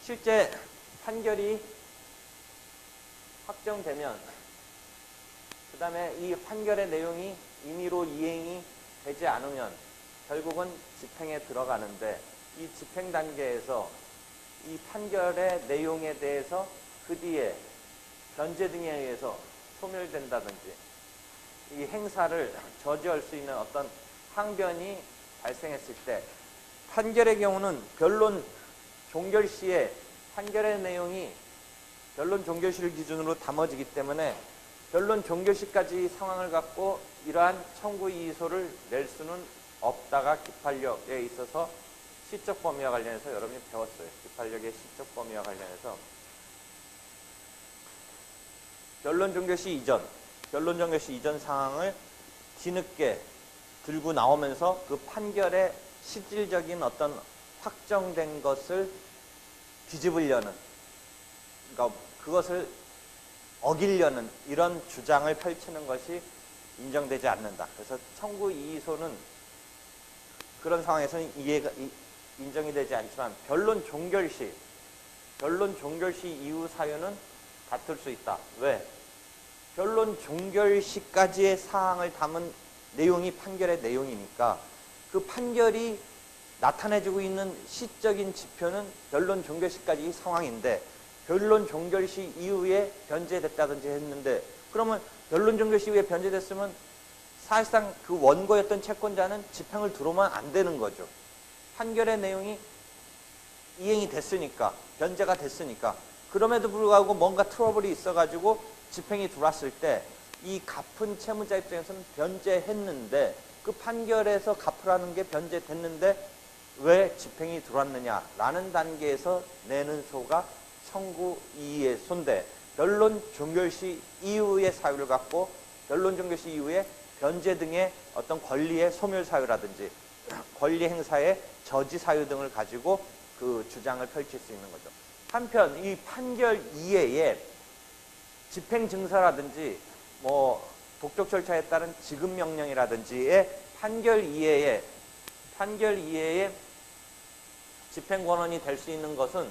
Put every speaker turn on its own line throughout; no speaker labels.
실제 판결이 확정되면 그 다음에 이 판결의 내용이 임의로 이행이 되지 않으면 결국은 집행에 들어가는데, 이 집행 단계에서 이 판결의 내용에 대해서 그 뒤에 변제 등에 의해서 소멸된다든지 이 행사를 저지할 수 있는 어떤 항변이 발생했을 때, 판결의 경우는 변론 종결 시에 판결의 내용이 변론 종결 시를 기준으로 담아지기 때문에 변론 종결 시까지 상황을 갖고 이러한 청구 이의소를 낼 수는 없다가 기판력에 있어서 시적 범위와 관련해서 여러분이 배웠어요. 기판력의 시적 범위와 관련해서 변론 종결 시 이전 상황을 뒤늦게 들고 나오면서 그 판결의 실질적인 어떤 확정된 것을 뒤집으려는, 그러니까 그것을 어기려는 이런 주장을 펼치는 것이 인정되지 않는다. 그래서 청구 이의소는 그런 상황에서는 인정이 되지 않지만 변론 종결 시 이후 사유는 다툴 수 있다. 왜? 변론 종결 시까지의 사항을 담은 내용이 판결의 내용이니까 그 판결이 나타내주고 있는 시적인 지표는 변론 종결 시까지 상황인데, 변론 종결 시 이후에 변제됐다든지 했는데, 그러면 변론 종결 시 이후에 변제됐으면 사실상 그 원고였던 채권자는 집행을 들어오면 안 되는 거죠. 판결의 내용이 이행이 됐으니까, 변제가 됐으니까. 그럼에도 불구하고 뭔가 트러블이 있어가지고 집행이 들어왔을 때 이 갚은 채무자 입장에서는 변제했는데, 그 판결에서 갚으라는 게 변제됐는데 왜 집행이 들어왔느냐라는 단계에서 내는 소가 청구 이의의 소인데, 변론 종결 시 이후의 사유를 갖고 변론 종결 시 이후에 변제 등의 어떤 권리의 소멸 사유라든지 권리 행사의 저지 사유 등을 가지고 그 주장을 펼칠 수 있는 거죠. 한편 이 판결 이외에 집행 증서라든지 뭐 독촉 절차에 따른 지급 명령이라든지의 판결 이외에 집행 권한이 될 수 있는 것은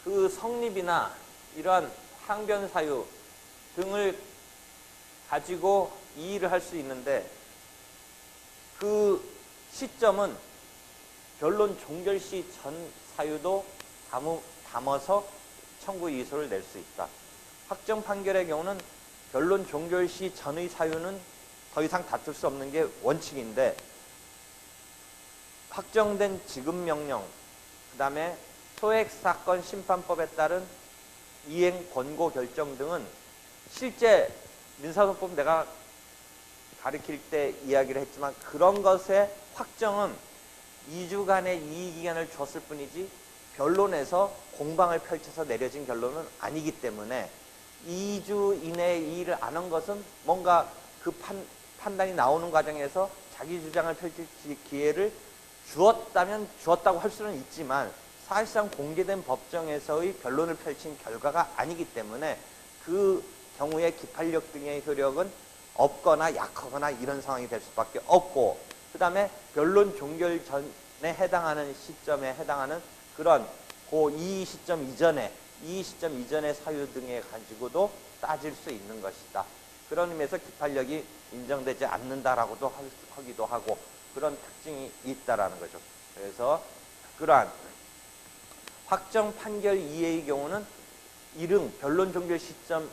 그 성립이나 이러한 항변 사유 등을 가지고 이의를 할 수 있는데, 그 시점은 변론 종결 시 전 사유도 담아서 청구 이의소를 낼 수 있다. 확정 판결의 경우는 변론 종결 시 전의 사유는 더 이상 다툴 수 없는 게 원칙인데, 확정된 지급명령, 그 다음에 소액사건 심판법에 따른 이행 권고 결정 등은 실제 민사소법 내가 가르칠 때 이야기를 했지만, 그런 것의 확정은 2주간의 이의기간을 줬을 뿐이지 변론에서 공방을 펼쳐서 내려진 결론은 아니기 때문에 2주 이내에 이의를 안 한 것은 뭔가 그 판단이 나오는 과정에서 자기 주장을 펼칠 기회를 주었다면 주었다고 할 수는 있지만, 사실상 공개된 법정에서의 변론을 펼친 결과가 아니기 때문에 그 경우에 기판력 등의 효력은 없거나 약하거나 이런 상황이 될 수밖에 없고, 그 다음에 변론 종결 전에 해당하는 시점에 해당하는 그런 그 이의 시점 이전의 사유 등에 가지고도 따질 수 있는 것이다. 그런 의미에서 기판력이 인정되지 않는다라고도 하기도 하고 그런 특징이 있다라는 거죠. 그래서 그러한 확정 판결 이외의 경우는 이릉 변론 종결 시점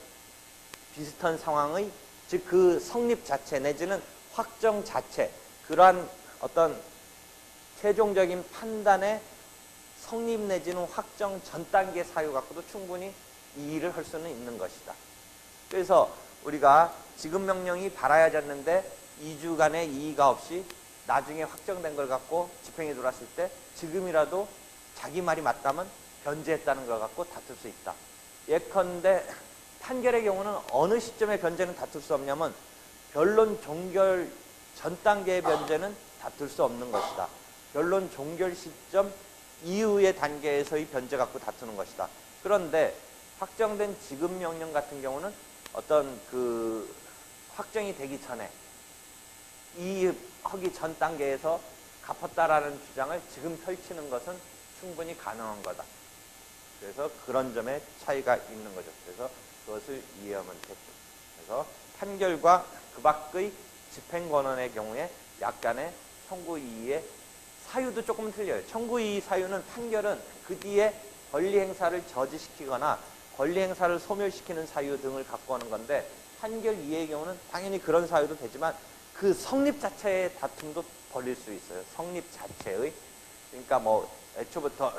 비슷한 상황의, 즉 그 성립 자체 내지는 확정 자체, 그러한 어떤 최종적인 판단의 성립 내지는 확정 전 단계 사유 갖고도 충분히 이의를 할 수는 있는 것이다. 그래서 우리가 지급 명령이 발하여졌는데 2주간의 이의가 없이 나중에 확정된 걸 갖고 집행이 들어왔을 때 지금이라도 자기 말이 맞다면 변제했다는 걸 갖고 다툴 수 있다. 예컨대 판결의 경우는 어느 시점에 변제는 다툴 수 없냐면 변론 종결 전 단계의 변제는 다툴 수 없는 것이다. 변론 종결 시점 이후의 단계에서의 변제 갖고 다투는 것이다. 그런데 확정된 지급 명령 같은 경우는 어떤 그 확정이 되기 전에 이익하기 전 단계에서 갚았다라는 주장을 지금 펼치는 것은 충분히 가능한 거다. 그래서 그런 점에 차이가 있는 거죠. 그래서 그것을 이해하면 됐죠. 그래서 판결과 그 밖의 집행권원의 경우에 약간의 청구이의의 사유도 조금 틀려요. 청구이의 사유는 판결은 그 뒤에 권리 행사를 저지시키거나 권리 행사를 소멸시키는 사유 등을 갖고 오는 건데, 판결 이의의 경우는 당연히 그런 사유도 되지만 그 성립 자체의 다툼도 벌일 수 있어요. 성립 자체의. 그러니까 뭐 애초부터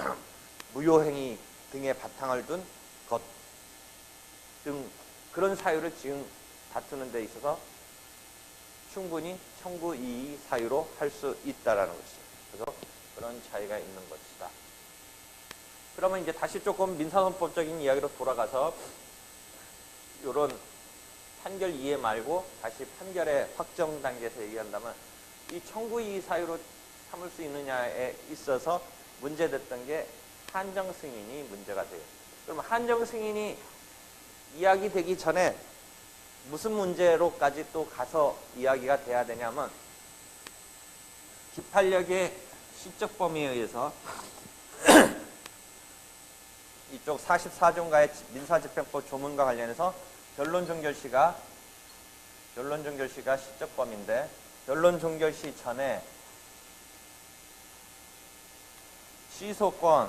무효행위 등의 바탕을 둔 것 등 그런 사유를 지금 다투는 데 있어서 충분히 청구이의 사유로 할 수 있다라는 것이죠. 그래서 그런 차이가 있는 것이다. 그러면 이제 다시 조금 민사소송법적인 이야기로 돌아가서 이런 판결 이해 말고 다시 판결의 확정 단계에서 얘기한다면, 이 청구이의 사유로 삼을 수 있느냐에 있어서 문제됐던 게 한정 승인이 문제가 돼요. 그럼 한정 승인이 이야기되기 전에 무슨 문제로까지 또 가서 이야기가 돼야 되냐면, 기판력의 시적 범위에 의해서 이쪽 44조인가의 민사집행법 조문과 관련해서 변론 종결시가 시적 범위인데, 변론 종결시 전에 취소권,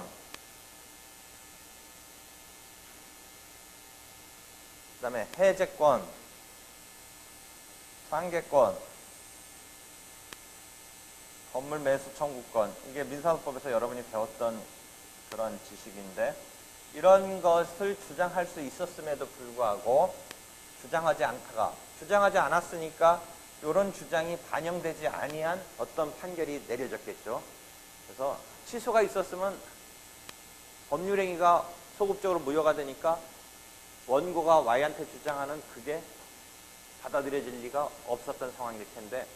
그 다음에 해제권, 상계권, 건물 매수 청구권, 이게 민사소송법에서 여러분이 배웠던 그런 지식인데, 이런 것을 주장할 수 있었음에도 불구하고 주장하지 않았으니까 이런 주장이 반영되지 아니한 어떤 판결이 내려졌겠죠. 그래서 취소가 있었으면 법률행위가 소급적으로 무효가 되니까 원고가 Y한테 주장하는 그게 받아들여질 리가 없었던 상황일 텐데,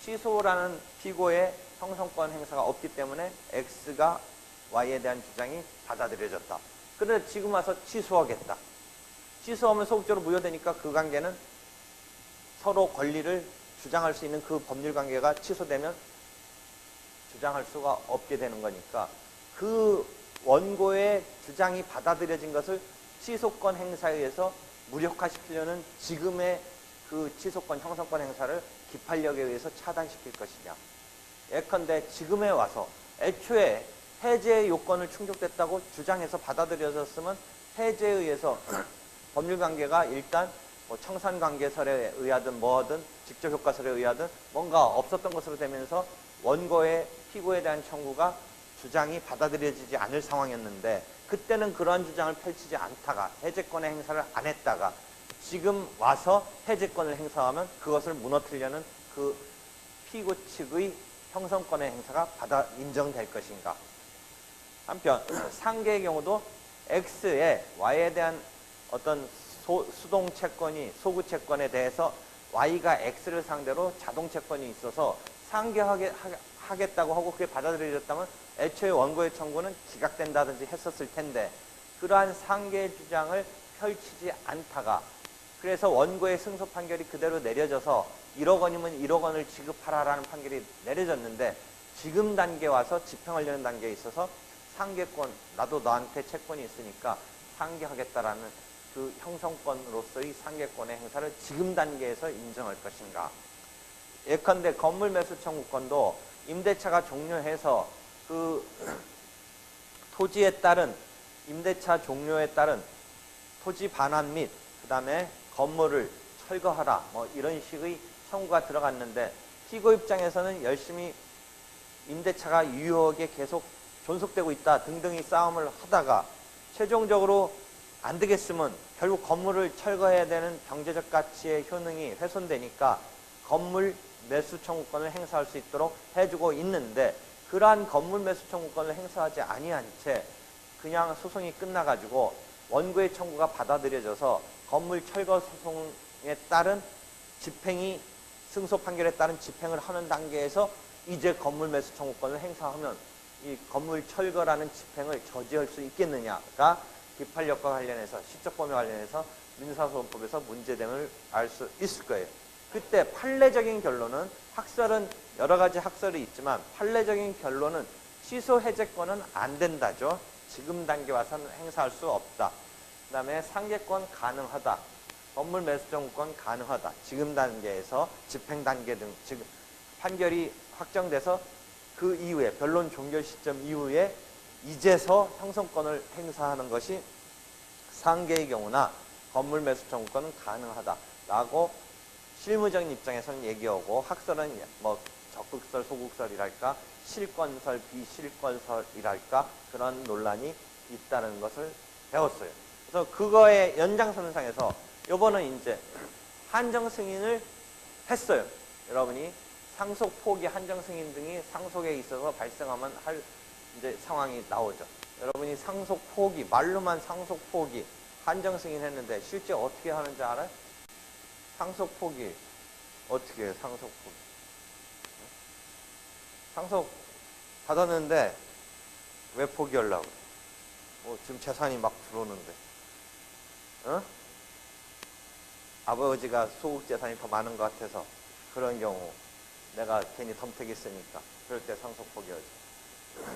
취소라는 피고의 형성권 행사가 없기 때문에 X가 Y에 대한 주장이 받아들여졌다. 그런데 지금 와서 취소하겠다. 취소하면 소급적으로 무효되니까 그 관계는 서로 권리를 주장할 수 있는 그 법률 관계가 취소되면 주장할 수가 없게 되는 거니까, 그 원고의 주장이 받아들여진 것을 취소권 행사에 의해서 무력화시키려는 지금의 그 취소권 형성권 행사를 기판력에 의해서 차단시킬 것이냐. 예컨대 지금에 와서 애초에 해제의 요건을 충족됐다고 주장해서 받아들여졌으면 해제에 의해서 법률관계가 일단 뭐 청산관계설에 의하든 뭐든 직접효과설에 의하든 뭔가 없었던 것으로 되면서 원고의 피고에 대한 청구가 주장이 받아들여지지 않을 상황이었는데, 그때는 그러한 주장을 펼치지 않다가 해제권의 행사를 안 했다가 지금 와서 해제권을 행사하면 그것을 무너뜨리려는 그 피고 측의 형성권의 행사가 인정될 것인가. 한편 상계의 경우도 X에 Y에 대한 어떤 수동 채권이, 소구 채권에 대해서 Y가 X를 상대로 자동 채권이 있어서 상계하겠다고 하고 그게 받아들여졌다면 애초에 원고의 청구는 기각된다든지 했었을 텐데, 그러한 상계 주장을 펼치지 않다가 그래서 원고의 승소 판결이 그대로 내려져서 1억 원이면 1억 원을 지급하라라는 판결이 내려졌는데, 지금 단계에 와서 집행하려는 단계에 있어서 상계권, 나도 너한테 채권이 있으니까 상계하겠다라는 그 형성권으로서의 상계권의 행사를 지금 단계에서 인정할 것인가. 예컨대 건물 매수 청구권도 임대차가 종료해서 그 토지에 따른 임대차 종료에 따른 토지 반환 및 그 다음에 건물을 철거하라 뭐 이런 식의 청구가 들어갔는데, 피고 입장에서는 열심히 임대차가 유효하게 계속 존속되고 있다 등등의 싸움을 하다가 최종적으로 안 되겠으면 결국 건물을 철거해야 되는 경제적 가치의 효능이 훼손되니까 건물 매수 청구권을 행사할 수 있도록 해주고 있는데, 그러한 건물 매수 청구권을 행사하지 아니한 채 그냥 소송이 끝나가지고 원고의 청구가 받아들여져서 건물 철거 소송에 따른 집행이, 승소 판결에 따른 집행을 하는 단계에서 이제 건물 매수 청구권을 행사하면 이 건물 철거라는 집행을 저지할 수 있겠느냐가 기판력과 관련해서, 시적 범위 관련해서 민사소송법에서 문제됨을 알 수 있을 거예요. 그때 판례적인 결론은 학설은 여러 가지 학설이 있지만 판례적인 결론은 취소 해제권은 안 된다죠. 지금 단계 와서는 행사할 수 없다. 그 다음에 상계권 가능하다. 건물 매수 정권 가능하다. 지금 단계에서 집행 단계 등 지금 판결이 확정돼서 그 이후에 변론 종결 시점 이후에 이제서 형성권을 행사하는 것이 상계의 경우나 건물 매수 청구권은 가능하다라고 실무적인 입장에서는 얘기하고 학설은 뭐 적극설, 소극설이랄까 실권설, 비실권설이랄까 그런 논란이 있다는 것을 배웠어요. 그래서 그거의 연장선상에서 요번은 이제 한정 승인을 했어요. 여러분이 상속 포기, 한정 승인 등이 상속에 있어서 발생하면 할 이제 상황이 나오죠. 여러분이 상속 포기, 말로만 상속 포기, 한정 승인 했는데 실제 어떻게 하는지 알아요? 상속 포기 어떻게 해요? 상속 포기. 상속 받았는데 왜 포기하려고? 지금 재산이 막 들어오는데, 아버지가 소극 재산이 더 많은 것 같아서 그런 경우 내가 괜히 덤택이 있으니까 그럴 때 상속 포기하지.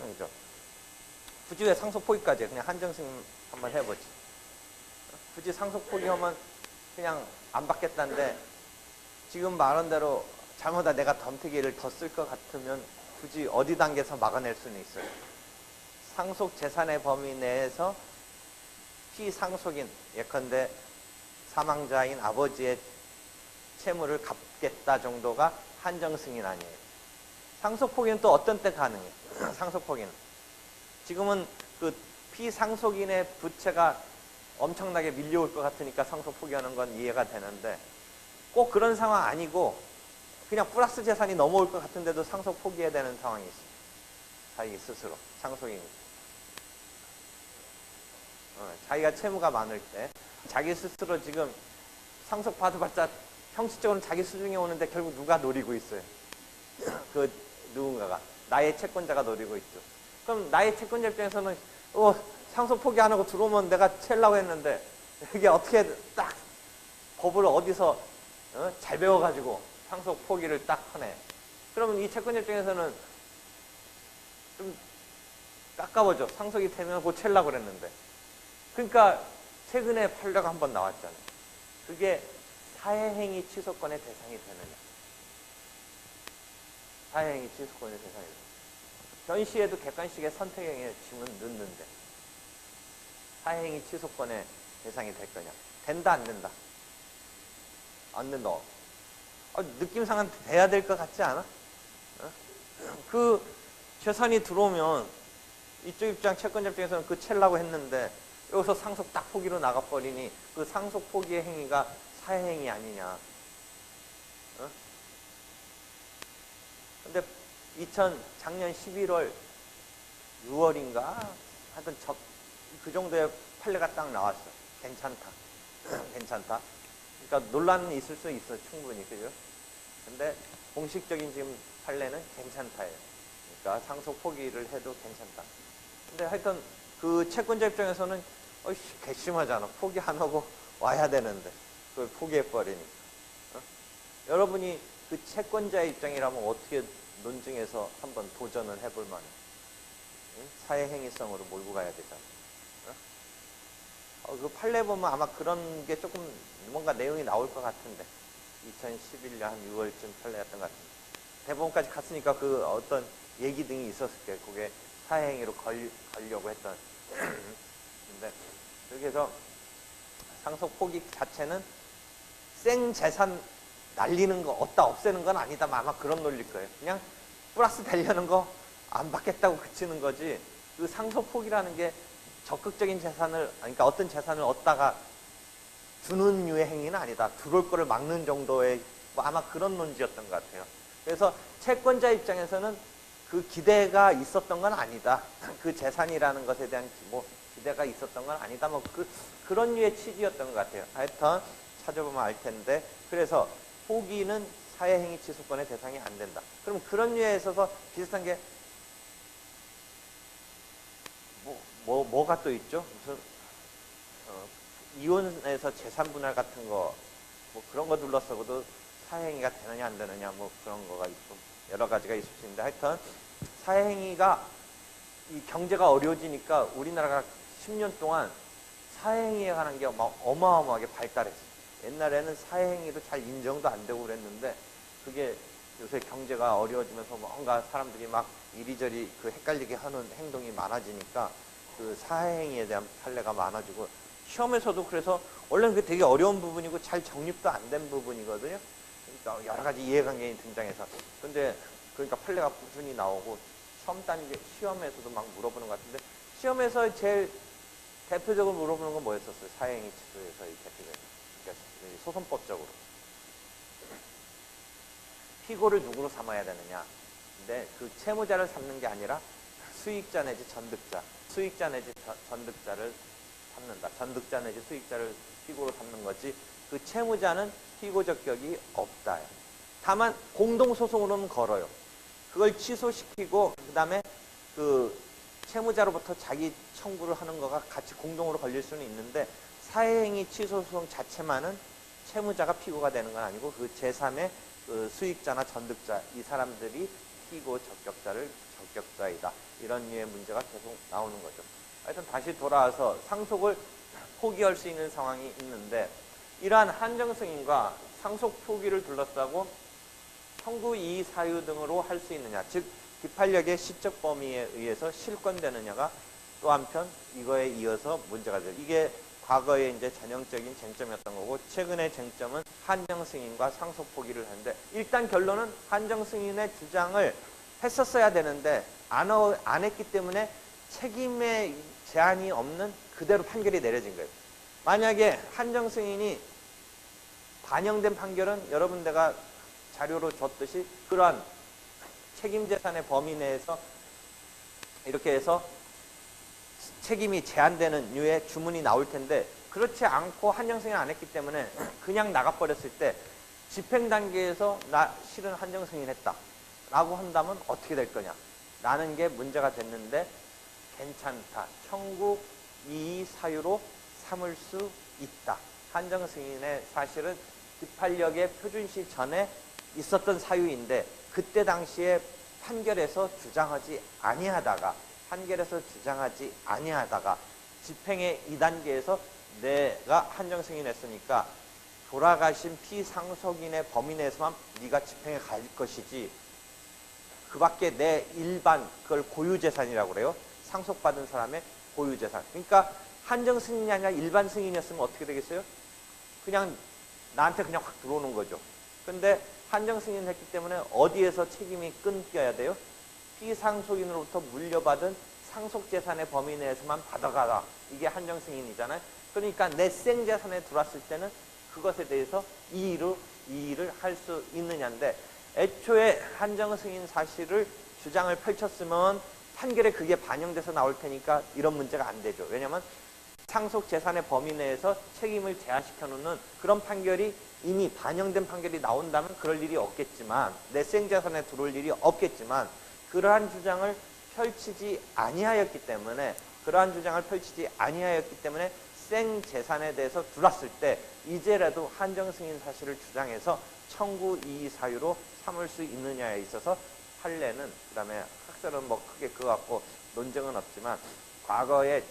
그죠? 굳이 왜 상속 포기까지 해? 그냥 한정 승인 한번 해보지. 굳이 상속 포기하면 그냥 안 받겠다는데 지금 말한 대로 잘못하다 내가 덤태기를 더 쓸 것 같으면 굳이 어디 단계에서 막아낼 수는 있어요. 상속 재산의 범위 내에서 피상속인 예컨대 사망자인 아버지의 채무를 갚겠다 정도가 한정 승인 아니에요. 상속 포기는 또 어떤 때 가능해요? 상속 포기는 지금은 그 피상속인의 부채가 엄청나게 밀려올 것 같으니까 상속 포기하는 건 이해가 되는데 꼭 그런 상황 아니고 그냥 플러스 재산이 넘어올 것 같은데도 상속 포기해야 되는 상황이 있어요. 자기 스스로 상속인이 자기가 채무가 많을 때 자기 스스로 지금 상속 받아봤자 형식적으로 자기 수중에 오는데 결국 누가 노리고 있어요. 그 누군가가 나의 채권자가 노리고 있죠. 그럼 나의 채권자 입장에서는 상속 포기 안 하고 들어오면 내가 채려고 했는데 그게 어떻게 딱 법을 어디서 잘 배워가지고 상속 포기를 딱 하네. 그러면 이 채권자 입장에서는 좀 깎아보죠. 상속이 되면 곧 채려고 그랬는데. 그러니까 최근에 판례가 한 번 나왔잖아요. 그게 사회행위 취소권의 대상이 되느냐. 사회행위 취소권의 대상이 되느냐. 변시에도 객관식의 선택행위의 짐은 넣는데 사회행위 취소권의 대상이 될 거냐. 된다 안 된다. 안 된다. 느낌상은 돼야 될 것 같지 않아? 그 재산이 들어오면 이쪽 입장 채권자 입장에서는 그 채려고 했는데 여기서 상속 딱 포기로 나가버리니 그 상속 포기의 행위가 사회행위 아니냐. 근데 작년 11월 6월인가 하여튼 그 정도의 판례가 딱 나왔어. 괜찮다. 괜찮다. 그러니까 논란은 있을 수 있어. 충분히. 그죠? 근데 공식적인 지금 판례는 괜찮다예요. 그러니까 상속 포기를 해도 괜찮다. 근데 하여튼 그 채권자 입장에서는 괘씸하잖아. 포기 안 하고 와야 되는데 그걸 포기해버리니까. 여러분이 그 채권자의 입장이라면 어떻게 논증해서 한번 도전을 해볼 만해. 사회행위성으로 몰고 가야 되잖아. 그 판례 보면 아마 그런 게 조금 뭔가 내용이 나올 것 같은데 2011년 한 6월쯤 판례였던 것 같은데 대법원까지 갔으니까 그 어떤 얘기 등이 있었을 게 그게 사회행위로 걸려고 했던 근데 여기서 상속 포기 자체는 생 재산 날리는 거 없애는 건 아니다. 아마 그런 논리일 거예요. 그냥 플러스 되려는 거 안 받겠다고 그치는 거지 그 상속 포기라는 게 적극적인 재산을 그러니까 어떤 재산을 얻다가 주는 유의 행위는 아니다. 들어올 거를 막는 정도의 아마 그런 논지였던 것 같아요. 그래서 채권자 입장에서는 그 기대가 있었던 건 아니다. 그 재산이라는 것에 대한 기대가 있었던 건 아니다. 그런 류의 취지였던 것 같아요. 하여튼 찾아보면 알 텐데 그래서 포기는 사회행위 취소권의 대상이 안 된다. 그럼 그런 류에 있어서 비슷한 게 뭐가 또 있죠? 무슨 이혼에서 재산 분할 같은 거 그런 거 둘러싸고도 사행위가 되느냐 안 되느냐 뭐 그런 거가 좀 여러 가지가 있을 수 있는데 하여튼 사행위가 이 경제가 어려워지니까 우리나라가 10년 동안 사행위에 관한 게 막 어마어마하게 발달했어요. 옛날에는 사행위도 잘 인정도 안 되고 그랬는데 그게 요새 경제가 어려워지면서 뭔가 사람들이 막 이리저리 그 헷갈리게 하는 행동이 많아지니까 그 사행위에 대한 판례가 많아지고 시험에서도 그래서 원래는 그게 되게 어려운 부분이고 잘 정립도 안 된 부분이거든요. 그러니까 여러 가지 이해관계이 등장해서 근데 그러니까 판례가 꾸준히 나오고 시험 단계 시험에서도 막 물어보는 것 같은데 시험에서 제일 대표적으로 물어보는 건 뭐였었어요? 사행위 치수에서 이 대표적인 그러니까 소송법적으로 피고를 누구로 삼아야 되느냐. 근데 그 채무자를 삼는 게 아니라 수익자 내지 전득자, 수익자 내지 전득자를 삼는다. 전득자 내지 수익자를 피고로 삼는 거지 그 채무자는 피고 적격이 없다. 다만 공동소송으로는 걸어요. 그걸 취소시키고 그 다음에 그 채무자로부터 자기 청구를 하는 거가 같이 공동으로 걸릴 수는 있는데 사회행위 취소소송 자체만은 채무자가 피고가 되는 건 아니고 그 제3의 그 수익자나 전득자 이 사람들이 피고 적격자이다. 이런 류의 문제가 계속 나오는 거죠. 하여튼 다시 돌아와서 상속을 포기할 수 있는 상황이 있는데 이러한 한정승인과 상속 포기를 둘러싸고 청구 이의 사유 등으로 할 수 있느냐, 즉 기판력의 시적 범위에 의해서 실권되느냐가 또 한편 이거에 이어서 문제가 돼요. 이게 과거에 이제 전형적인 쟁점이었던 거고 최근의 쟁점은 한정승인과 상속 포기를 하는데 일단 결론은 한정승인의 주장을 했었어야 되는데 안 했기 때문에 책임의 제한이 없는 그대로 판결이 내려진 거예요. 만약에 한정승인이 반영된 판결은 여러분 내가 자료로 줬듯이 그러한 책임재산의 범위 내에서 이렇게 해서 책임이 제한되는 류의 주문이 나올 텐데 그렇지 않고 한정승인 안 했기 때문에 그냥 나가버렸을 때 집행 단계에서 나 실은 한정승인 했다 라고 한다면 어떻게 될 거냐 라는 게 문제가 됐는데 괜찮다. 청구 이의 사유로 삼을 수 있다. 한정승인의 사실은 기판력의 표준시 전에 있었던 사유인데 그때 당시에 판결에서 주장하지 아니하다가 집행의 2단계에서 내가 한정승인했으니까 돌아가신 피상속인의 범위 내에서만 네가 집행에 갈 것이지 그 밖에 내 일반 그걸 고유재산이라고 그래요. 상속받은 사람의 고유재산. 그러니까 한정승인이 아니라 일반 승인이었으면 어떻게 되겠어요? 그냥 나한테 그냥 확 들어오는 거죠. 근데 한정승인을 했기 때문에 어디에서 책임이 끊겨야 돼요? 피상속인으로부터 물려받은 상속재산의 범위 내에서만 받아가라. 이게 한정승인이잖아요. 그러니까 내 생재산에 들어왔을 때는 그것에 대해서 이의를 할 수 있느냐인데 애초에 한정승인 사실을 주장을 펼쳤으면 판결에 그게 반영돼서 나올 테니까 이런 문제가 안 되죠. 왜냐하면 상속재산의 범위 내에서 책임을 제한시켜 놓는 그런 판결이 이미 반영된 판결이 나온다면 그럴 일이 없겠지만 내 생재산에 들어올 일이 없겠지만 그러한 주장을 펼치지 아니하였기 때문에 생재산에 대해서 들어왔을 때 이제라도 한정승인 사실을 주장해서 청구 이의 사유로 삼을 수 있느냐에 있어서 판례는 그다음에 학설은 뭐 크게 그거 갖고 논쟁은 없지만 과거에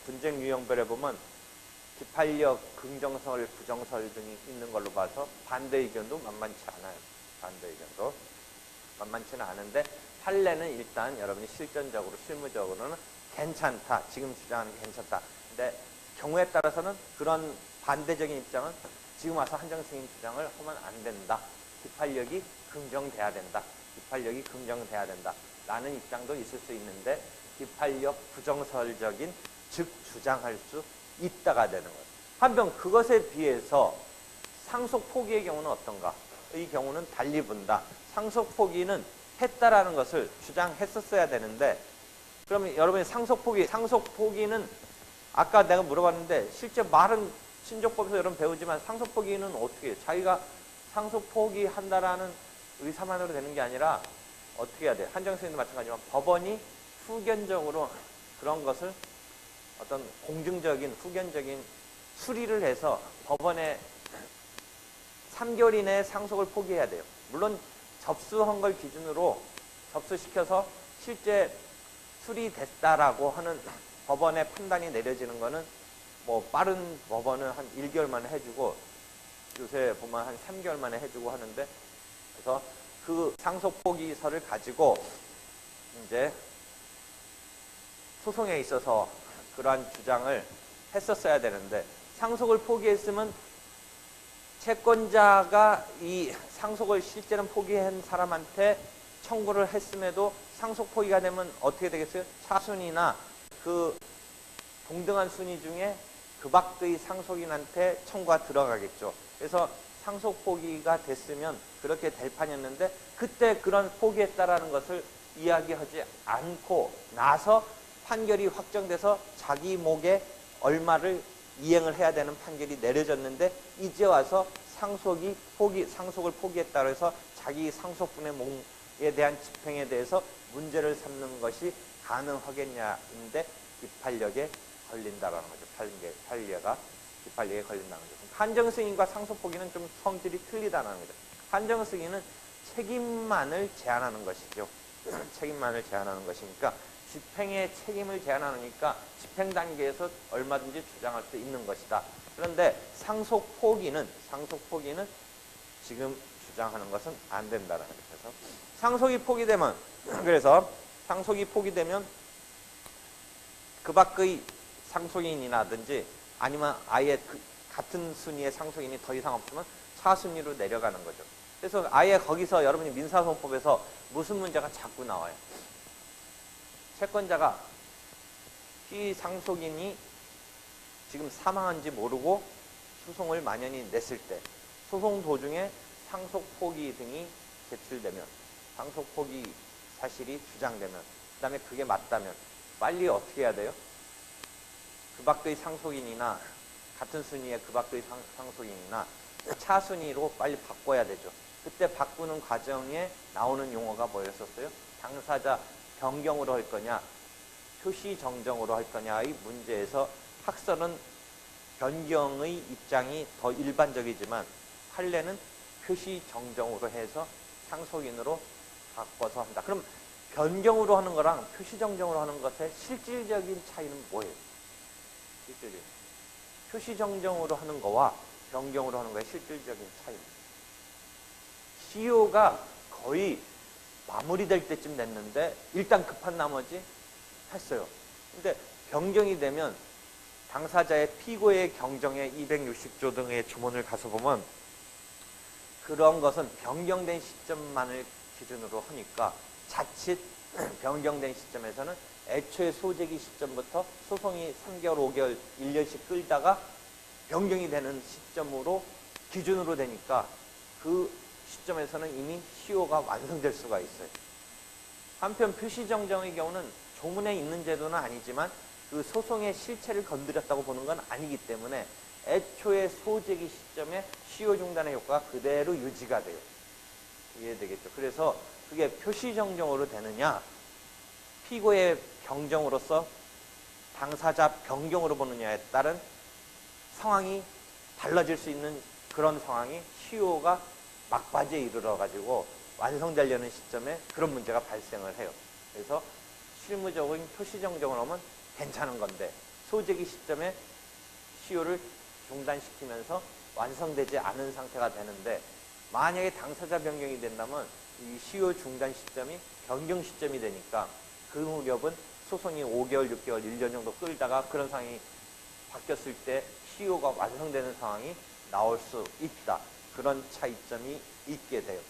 분쟁 유형별에 보면 기판력, 긍정설, 부정설 등이 있는 걸로 봐서 반대 의견도 만만치 않아요. 만만치는 않은데 판례는 일단 여러분이 실전적으로 실무적으로는 괜찮다. 지금 주장하는 게 괜찮다. 근데 경우에 따라서는 그런 반대적인 입장은 지금 와서 한정승인 주장을 하면 안 된다. 기판력이 긍정돼야 된다. 라는 입장도 있을 수 있는데 기판력 부정설적인 즉 주장할 수 있다가 되는 거예요. 한편 그것에 비해서 상속 포기의 경우는 어떤가? 이 경우는 달리 본다. 상속 포기는 했다라는 것을 주장했었어야 되는데 그러면 여러분이 상속 포기는 아까 내가 물어봤는데 실제 말은 신족법에서 여러분 배우지만 상속 포기는 어떻게 해요? 자기가 상속 포기한다라는 의사만으로 되는 게 아니라 어떻게 해야 돼요? 한정승인도 마찬가지지만 법원이 후견적으로 그런 것을 어떤 공증적인 후견적인 수리를 해서 법원의 3개월 이내에 상속을 포기해야 돼요. 물론 접수한 걸 기준으로 접수시켜서 실제 수리됐다라고 하는 법원의 판단이 내려지는 거는 뭐 빠른 법원은 한 1개월 만에 해주고 요새 보면 한 3개월 만에 해주고 하는데, 그래서 그 상속 포기서를 가지고 이제 소송에 있어서 그러한 주장을 했었어야 되는데, 상속을 포기했으면 채권자가 이 상속을 실제는 포기한 사람한테 청구를 했음에도 상속 포기가 되면 어떻게 되겠어요? 차순위나 그 동등한 순위 중에 그 밖의 상속인한테 청구가 들어가겠죠. 그래서 상속 포기가 됐으면 그렇게 될 판이었는데, 그때 그런 포기했다라는 것을 이야기하지 않고 나서 판결이 확정돼서 자기 목에 얼마를 이행을 해야 되는 판결이 내려졌는데, 이제 와서 상속을 포기했다고 해서 자기 상속분의 목에 대한 집행에 대해서 문제를 삼는 것이 가능하겠냐인데 기판력에 걸린다라는 거죠. 기판력에 걸린다는 거죠. 판정승인과 상속포기는 좀 성질이 틀리다는 거죠. 판정승인은 책임만을 제한하는 것이죠. 책임만을 제한하는 것이니까 집행의 책임을 제한하니까 집행 단계에서 얼마든지 주장할 수 있는 것이다. 그런데 상속포기는 지금 주장하는 것은 안 된다는 거죠. 그래서 상속이 포기되면 그 밖의 상속인이라든지 아니면 아예 같은 순위의 상속인이 더 이상 없으면 차순위로 내려가는 거죠. 그래서 아예 거기서 여러분이 민사소송법에서 무슨 문제가 자꾸 나와요. 채권자가 피상속인이 지금 사망한지 모르고 소송을 만연히 냈을 때, 소송 도중에 상속포기 등이 제출되면, 상속포기 사실이 주장되면, 그 다음에 그게 맞다면 빨리 어떻게 해야 돼요? 그 밖의 상속인이나 같은 순위의 그 밖의 상속인이나 차순위로 빨리 바꿔야 되죠. 그때 바꾸는 과정에 나오는 용어가 뭐였었어요? 당사자 변경으로 할 거냐, 표시 정정으로 할 거냐의 문제에서 학설은 변경의 입장이 더 일반적이지만 판례는 표시 정정으로 해서 상속인으로 바꿔서 한다. 그럼 변경으로 하는 거랑 표시 정정으로 하는 것의 실질적인 차이는 뭐예요? 표시 정정으로 하는 거와 변경으로 하는 거의 실질적인 차이입니다. 시효가 거의 마무리될 때쯤 됐는데 일단 급한 나머지 했어요. 근데 변경이 되면 당사자의 피고의 경정의 260조 등의 조문을 가서 보면 그런 것은 변경된 시점만을 기준으로 하니까 자칫 변경된 시점에서는 애초에 소재기 시점부터 소송이 3개월, 5개월, 1년씩 끌다가 변경이 되는 시점으로 기준으로 되니까 그 시점에서는 이미 시효가 완성될 수가 있어요. 한편 표시정정의 경우는 조문에 있는 제도는 아니지만 그 소송의 실체를 건드렸다고 보는 건 아니기 때문에 애초에 소재기 시점에 시효 중단의 효과가 그대로 유지가 돼요. 이해되겠죠? 그래서 그게 표시정정으로 되느냐, 피고의 경정으로서 당사자 변경으로 보느냐에 따른 상황이 달라질 수 있는 그런 상황이 시효가 막바지에 이르러가지고 완성되려는 시점에 그런 문제가 발생을 해요. 그래서 실무적인 표시정정을 하면 괜찮은 건데 소재기 시점에 시효를 중단시키면서 완성되지 않은 상태가 되는데, 만약에 당사자 변경이 된다면 이 시효 중단 시점이 변경 시점이 되니까 그 무렵은 소송이 5개월, 6개월, 1년 정도 끌다가 그런 상황이 바뀌었을 때 시효가 완성되는 상황이 나올 수 있다. 그런 차이점이 있게 돼요.